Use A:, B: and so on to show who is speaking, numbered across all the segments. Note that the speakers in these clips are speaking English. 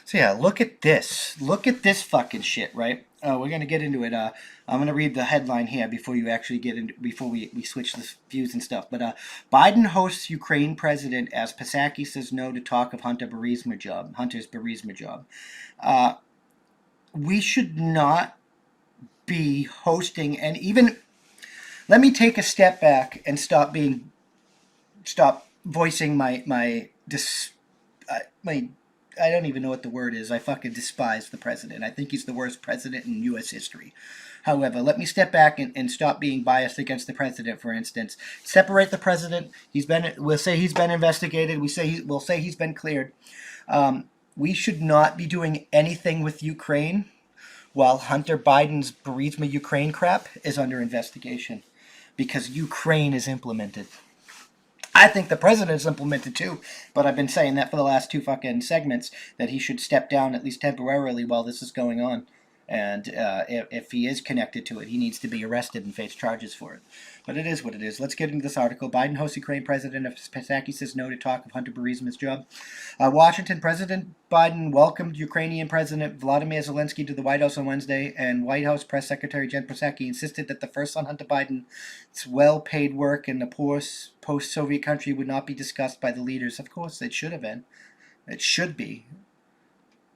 A: So yeah, look at this. Look at this fucking shit, right? We're gonna get into it. I'm gonna read the headline here before you actually get into before we switch the views and stuff. But Biden hosts Ukraine president as Psaki says no to talk of Hunter's Burisma job. Uh, we should not be hosting, and even let me take a step back and stop voicing my I don't even know what the word is. I fucking despise the president. I think he's the worst president in U.S. history. However, let me step back and stop being biased against the president. For instance, separate the president. We'll say he's been investigated. We'll say he's been cleared. We should not be doing anything with Ukraine while Hunter Biden's Burisma Ukraine crap is under investigation, because Ukraine is implemented. I think the president's implemented too, but I've been saying that for the last two fucking segments, that he should step down at least temporarily while this is going on. And if he is connected to it, he needs to be arrested and face charges for it. But it is what it is. Let's get into this article. Biden hosts Ukraine president if Psaki says no to talk of Hunter Burisma's job. Washington, President Biden welcomed Ukrainian President Vladimir Zelensky to the White House on Wednesday, and White House Press Secretary Jen Psaki insisted that the first son Hunter Biden's well-paid work in the poor post-Soviet country would not be discussed by the leaders. Of course, it should have been. It should be.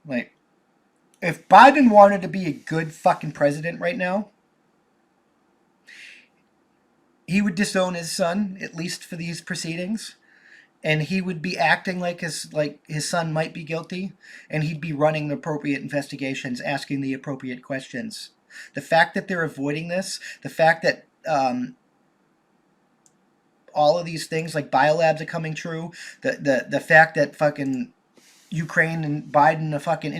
A: Like, if Biden wanted to be a good fucking president right now, he would disown his son, at least for these proceedings, and he would be acting like his son might be guilty, and he'd be running the appropriate investigations, asking the appropriate questions. The fact that they're avoiding this, the fact that all of these things like biolabs are coming true, the fact that fucking Ukraine and Biden are fucking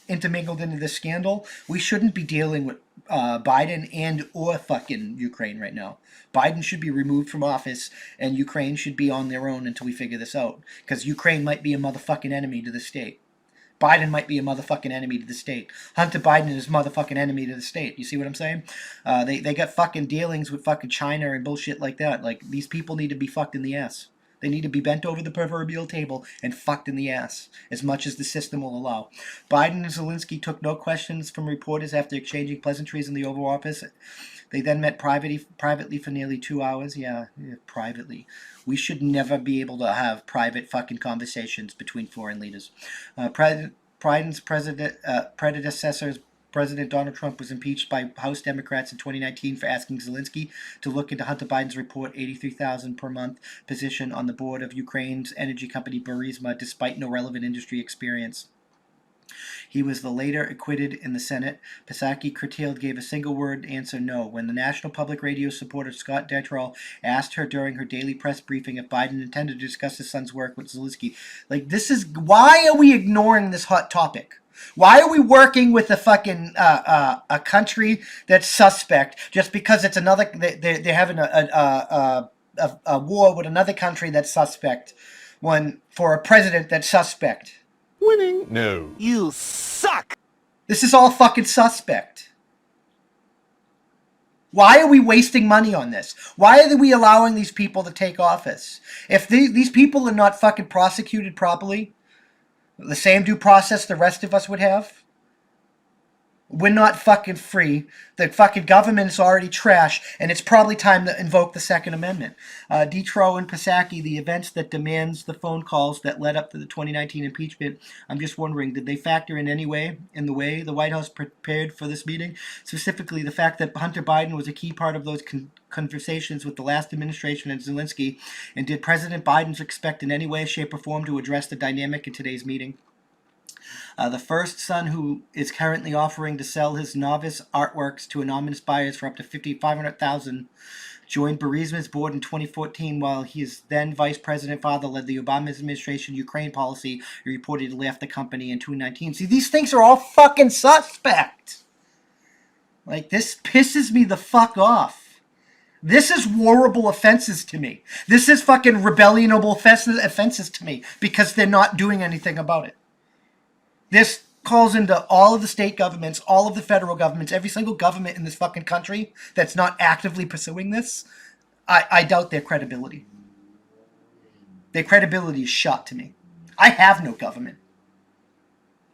A: intermingled into this scandal, we shouldn't be dealing with Biden and or fucking Ukraine right now. Biden should be removed from office, and Ukraine should be on their own until we figure this out. Because Ukraine might be a motherfucking enemy to the state. Biden might be a motherfucking enemy to the state. Hunter Biden is a motherfucking enemy to the state. You see what I'm saying? They got fucking dealings with fucking China and bullshit like that. Like, these people need to be fucked in the ass. They need to be bent over the proverbial table and fucked in the ass, as much as the system will allow. Biden and Zelensky took no questions from reporters after exchanging pleasantries in the Oval Office. They then met privately for nearly 2 hours. Yeah, privately. We should never be able to have private fucking conversations between foreign leaders. Biden's predecessors, President Donald Trump, was impeached by House Democrats in 2019 for asking Zelensky to look into Hunter Biden's report $83,000 per month position on the board of Ukraine's energy company Burisma, despite no relevant industry experience. He was later acquitted in the Senate. Psaki curtailed gave a single-word answer no when the National Public Radio supporter Scott Detrow asked her during her daily press briefing if Biden intended to discuss his son's work with Zelensky. Like, this is... Why are we ignoring this hot topic? Why are we working with a fucking a country that's suspect just because it's another... They're having a war with another country that's suspect for a president that's suspect?
B: Winning? No. You suck!
A: This is all fucking suspect. Why are we wasting money on this? Why are we allowing these people to take office? If these people are not fucking prosecuted properly, the same due process the rest of us would have, we're not fucking free. The fucking government's already trash, and it's probably time to invoke the Second Amendment. Detrow and Psaki, the events that demands the phone calls that led up to the 2019 impeachment, I'm just wondering, did they factor in any way in the way the White House prepared for this meeting? Specifically, the fact that Hunter Biden was a key part of those conversations with the last administration and Zelensky, and did President Biden expect in any way, shape, or form to address the dynamic in today's meeting? The first son, who is currently offering to sell his novice artworks to anonymous buyers for up to $500,000, joined Burisma's board in 2014 while his then vice president father led the Obama administration Ukraine policy. He reportedly left the company in 2019. See, these things are all fucking suspect. Like, this pisses me the fuck off. This is warrable offenses to me. This is fucking rebellionable offenses to me because they're not doing anything about it. This calls into all of the state governments, all of the federal governments, every single government in this fucking country that's not actively pursuing this. I doubt their credibility. Their credibility is shot to me. I have no government.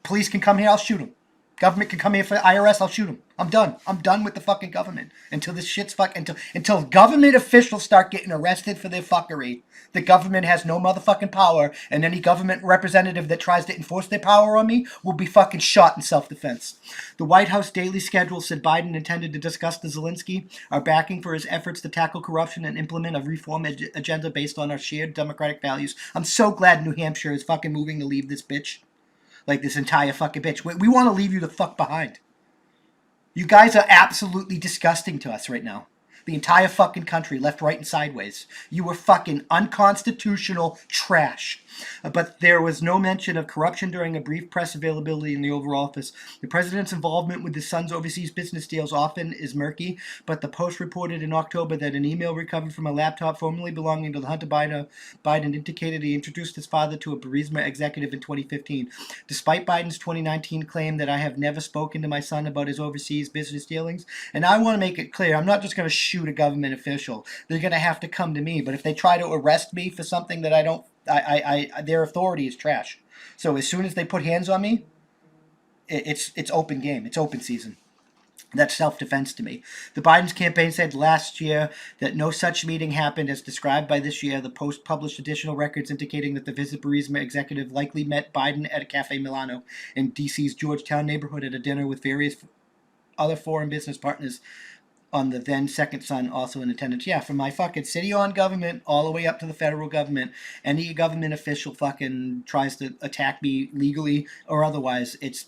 A: Police can come here, I'll shoot them. Government can come here for IRS, I'll shoot them. I'm done. I'm done with the fucking government. Until this shit's until government officials start getting arrested for their fuckery. The government has no motherfucking power, and any government representative that tries to enforce their power on me will be fucking shot in self-defense. The White House Daily Schedule said Biden intended to discuss the Zelensky, our backing for his efforts to tackle corruption and implement a reform agenda based on our shared democratic values. I'm so glad New Hampshire is fucking moving to leave this bitch. Like this entire fucking bitch. We want to leave you the fuck behind. You guys are absolutely disgusting to us right now. The entire fucking country, left, right, and sideways. You were fucking unconstitutional trash. But there was no mention of corruption during a brief press availability in the Oval Office. The president's involvement with his son's overseas business deals often is murky, but the Post reported in October that an email recovered from a laptop formerly belonging to the Hunter Biden indicated he introduced his father to a Buisness executive in 2015. Despite Biden's 2019 claim that I have never spoken to my son about his overseas business dealings, and I want to make it clear, I'm not just going to shoot a government official. They're going to have to come to me, but if they try to arrest me for something that I don't their authority is trash. So as soon as they put hands on me, it's open game. It's open season. That's self-defense to me. The Biden's campaign said last year that no such meeting happened as described by this year. The Post published additional records indicating that the Visit Burisma executive likely met Biden at a Cafe Milano in D.C.'s Georgetown neighborhood at a dinner with various other foreign business partners on the then second son, also in attendance. Yeah, from my fucking city-owned government all the way up to the federal government, any government official fucking tries to attack me legally or otherwise, it's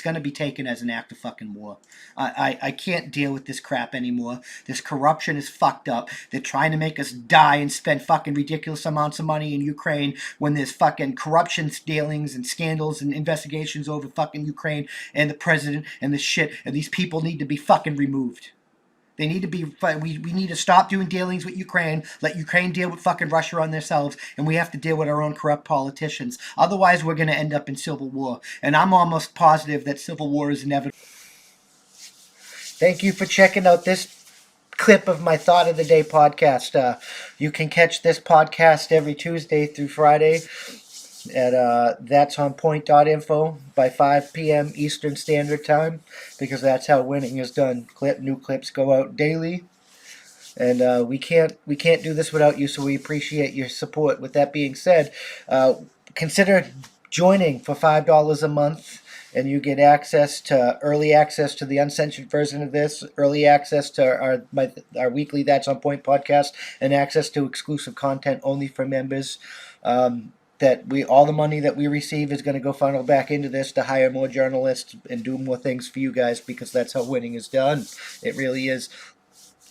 A: going to be taken as an act of fucking war. I can't deal with this crap anymore. This corruption is fucked up. They're trying to make us die and spend fucking ridiculous amounts of money in Ukraine when there's fucking corruption dealings and scandals and investigations over fucking Ukraine and the president and the shit, and these people need to be fucking removed. They need to be. We need to stop doing dealings with Ukraine. Let Ukraine deal with fucking Russia on themselves, and we have to deal with our own corrupt politicians. Otherwise, we're going to end up in civil war. And I'm almost positive that civil war is inevitable. Thank you for checking out this clip of my Thought of the Day podcast. You can catch this podcast every Tuesday through Friday at that'sonpoint.info by 5 p.m. Eastern Standard Time, because that's how winning is done. New clips go out daily, and we can't do this without you, so we appreciate your support. With that being said, consider joining for $5 a month, and you get early access to the uncensored version of this, early access to our weekly That's On Point podcast, and access to exclusive content only for members. All the money that we receive is going to go funnel back into this to hire more journalists and do more things for you guys, because that's how winning is done. It really is.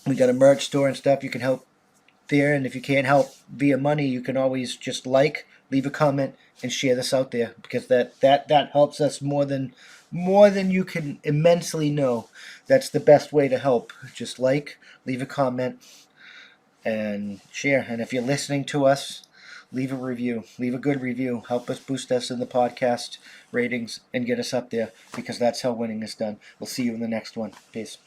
A: We got a merch store and stuff. You can help there, and if you can't help via money, you can always just leave a comment, and share this out there, because that helps us more than you can immensely know. That's the best way to help. Just leave a comment, and share. And if you're listening to us, leave a review. Leave a good review. Help us boost us in the podcast ratings and get us up there, because that's how winning is done. We'll see you in the next one. Peace.